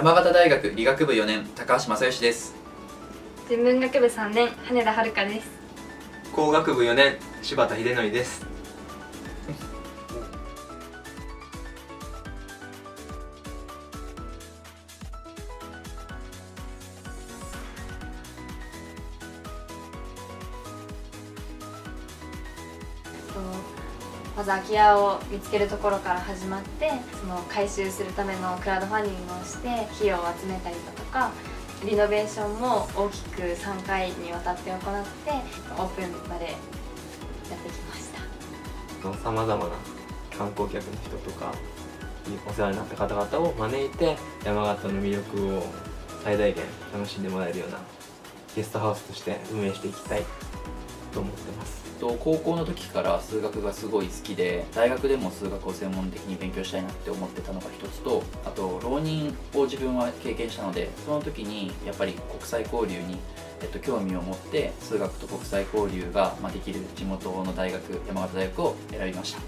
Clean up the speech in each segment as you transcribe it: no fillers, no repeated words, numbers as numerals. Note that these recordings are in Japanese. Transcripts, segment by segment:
山形大学理学部4年高橋正義です。人文学部3年羽田遥です。工学部4年柴田秀則です。まず空き家を見つけるところから始まって、その回収するためのクラウドファンディングをして費用を集めたりだとか、リノベーションも大きく3回にわたって行ってオープンまでやってきました。さまざまな観光客の人とかお世話になった方々を招いて山形の魅力を最大限楽しんでもらえるようなゲストハウスとして運営していきたいと思ってます。高校の時から数学がすごい好きで、大学でも数学を専門的に勉強したいなって思ってたのが一つと、あと浪人を自分は経験したので、その時にやっぱり国際交流に興味を持って、数学と国際交流ができる地元の大学、山形大学を選びました。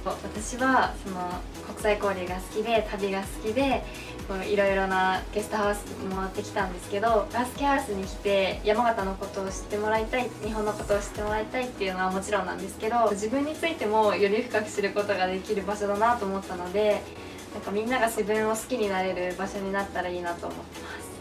私はその国際交流が好きで、旅が好きで、いろいろなゲストハウス回ってきたんですけど、ラスケハウスに来て山形のことを知ってもらいたい、日本のことを知ってもらいたいっていうのはもちろんなんですけど、自分についてもより深く知ることができる場所だなと思ったので、みんなが自分を好きになれる場所になったらいいなと思ってます。